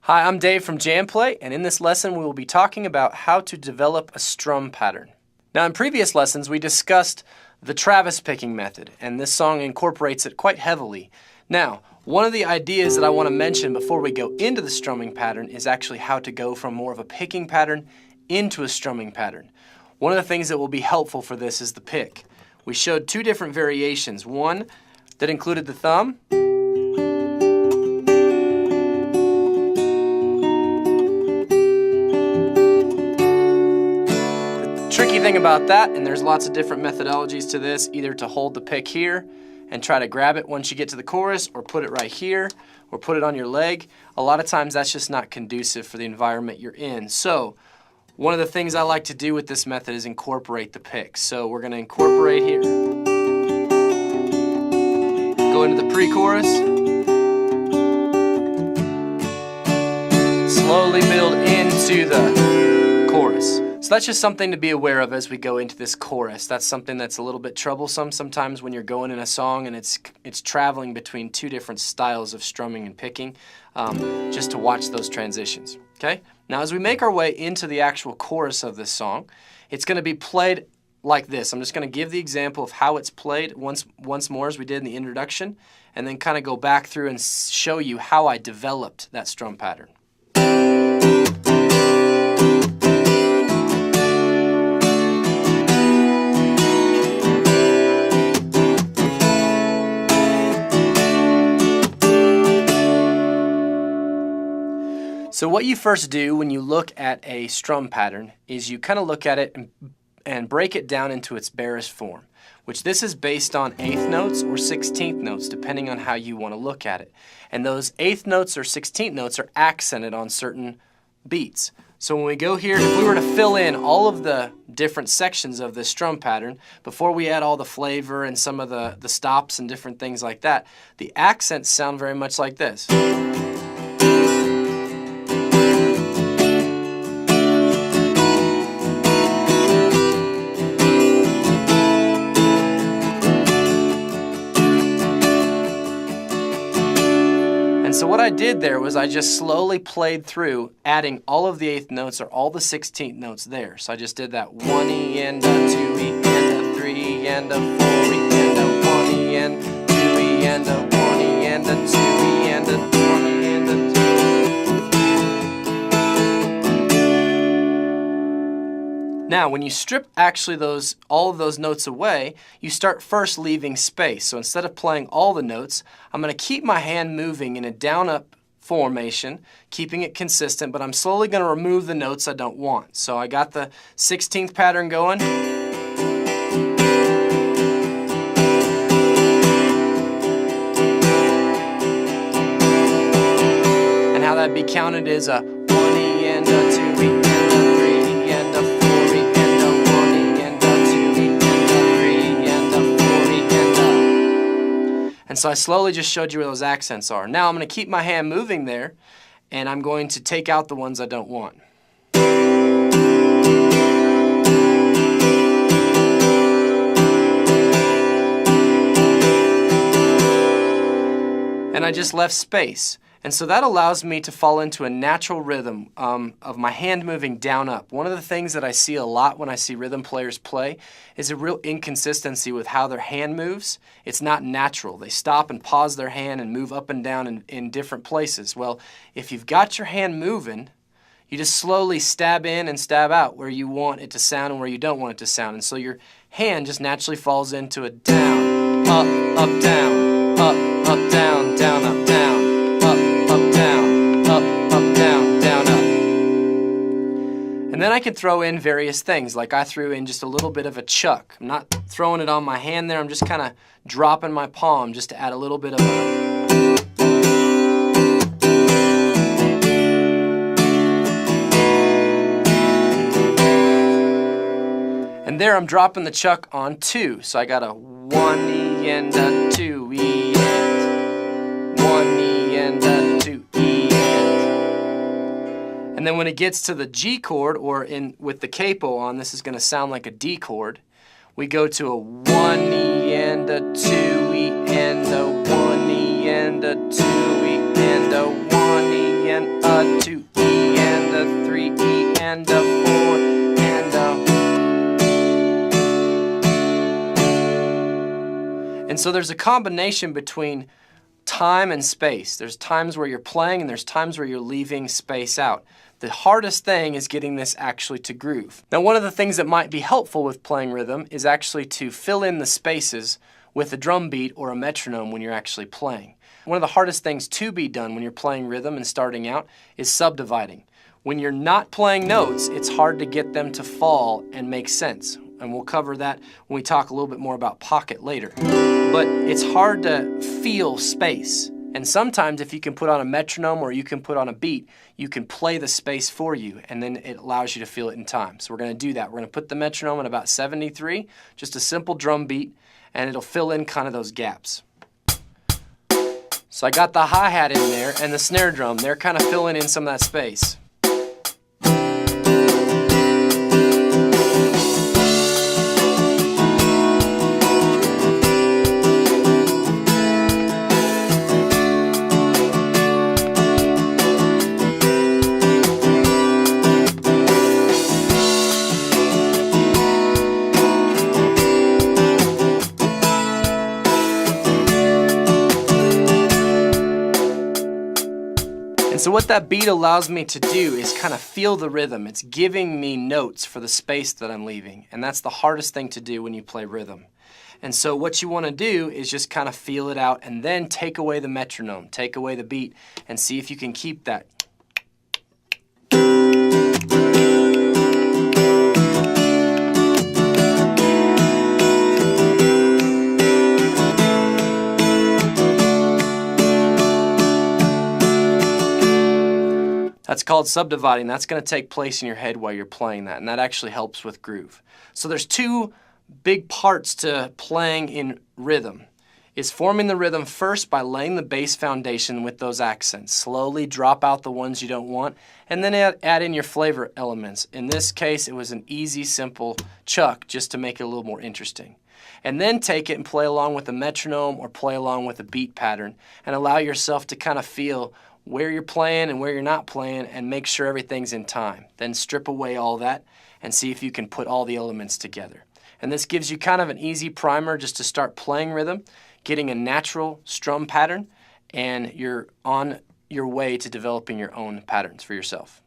Hi, I'm Dave from JamPlay, and in this lesson we will be talking about how to develop a strum pattern. Now, in previous lessons we discussed the Travis picking method, and this song incorporates it quite heavily. Now, one of the ideas that I want to mention before we go into the strumming pattern is actually how to go from more of a picking pattern into a strumming pattern. One of the things that will be helpful for this is the pick. We showed two different variations, one that included the thumb, tricky thing about that, and there's lots of different methodologies to this, either to hold the pick here and try to grab it once you get to the chorus, or put it right here, or put it on your leg. A lot of times that's just not conducive for the environment you're in. So one of the things I like to do with this method is incorporate the pick. So we're going to incorporate here. Go into the pre-chorus. Slowly build into the chorus. So that's just something to be aware of as we go into this chorus. That's something that's a little bit troublesome sometimes when you're going in a song and it's traveling between two different styles of strumming and picking, just to watch those transitions. Okay? Now as we make our way into the actual chorus of this song, it's going to be played like this. I'm just going to give the example of how it's played once more as we did in the introduction, and then kind of go back through and show you how I developed that strum pattern. So what you first do when you look at a strum pattern is you kind of look at it and break it down into its barest form, which this is based on 8th notes or 16th notes, depending on how you want to look at it. And those 8th notes or 16th notes are accented on certain beats. So when we go here, if we were to fill in all of the different sections of this strum pattern, before we add all the flavor and some of the stops and different things like that, the accents sound very much like this. So what I did there was I just slowly played through adding all of the 8th notes or all the 16th notes there. So I just did that 1E and a 2E and a 3E and a 4E and a 1E and 2E and a 1E and a 2E and a 1E and a 2E. Now when you strip actually all of those notes away, you start first leaving space. So instead of playing all the notes, I'm going to keep my hand moving in a down-up formation, keeping it consistent, but I'm slowly going to remove the notes I don't want. So I got the 16th pattern going. And how that'd be counted is a 1E and a 2E and a 3E and a 4E and a 1E and a 2E and a 3E and a 4E and a... And so I slowly just showed you where those accents are. Now I'm going to keep my hand moving there, and I'm going to take out the ones I don't want. And I just left space. And so that allows me to fall into a natural rhythm of my hand moving down up. One of the things that I see a lot when I see rhythm players play is a real inconsistency with how their hand moves. It's not natural. They stop and pause their hand and move up and down in different places. Well, if you've got your hand moving, you just slowly stab in and stab out where you want it to sound and where you don't want it to sound. And so your hand just naturally falls into a down, up, down, up, down, down, up, down. Down, up. And then I can throw in various things, like I threw in just a little bit of a chuck. I'm not throwing it on my hand there, I'm just kind of dropping my palm just to add a little bit of a... And there I'm dropping the chuck on 2. So I got a 1E and a 2E and 1E and a 2E and. And then when it gets to the G chord, or with the capo on, this is going to sound like a D chord. We go to a 1E and a 2E and a 1E and a 2E and a 1E and a so there's a combination between time and space. There's times where you're playing and there's times where you're leaving space out. The hardest thing is getting this actually to groove. Now, one of the things that might be helpful with playing rhythm is actually to fill in the spaces with a drum beat or a metronome when you're actually playing. One of the hardest things to be done when you're playing rhythm and starting out is subdividing. When you're not playing notes, it's hard to get them to fall and make sense. And we'll cover that when we talk a little bit more about pocket later. But it's hard to feel space. And sometimes if you can put on a metronome or you can put on a beat, you can play the space for you, and then it allows you to feel it in time. So we're going to do that. We're going to put the metronome at about 73, just a simple drum beat, and it'll fill in kind of those gaps. So I got the hi-hat in there and the snare drum. They're kind of filling in some of that space. And so what that beat allows me to do is kind of feel the rhythm. It's giving me notes for the space that I'm leaving. And that's the hardest thing to do when you play rhythm. And so what you want to do is just kind of feel it out and then take away the metronome, take away the beat, and see if you can keep that. That's called subdividing. That's going to take place in your head while you're playing that, and that actually helps with groove. So there's two big parts to playing in rhythm. Is forming the rhythm first by laying the bass foundation with those accents. Slowly drop out the ones you don't want, and then add in your flavor elements. In this case, it was an easy, simple chuck just to make it a little more interesting. And then take it and play along with a metronome or play along with a beat pattern and allow yourself to kind of feel where you're playing and where you're not playing and make sure everything's in time. Then strip away all that and see if you can put all the elements together. And this gives you kind of an easy primer just to start playing rhythm, getting a natural strum pattern, and you're on your way to developing your own patterns for yourself.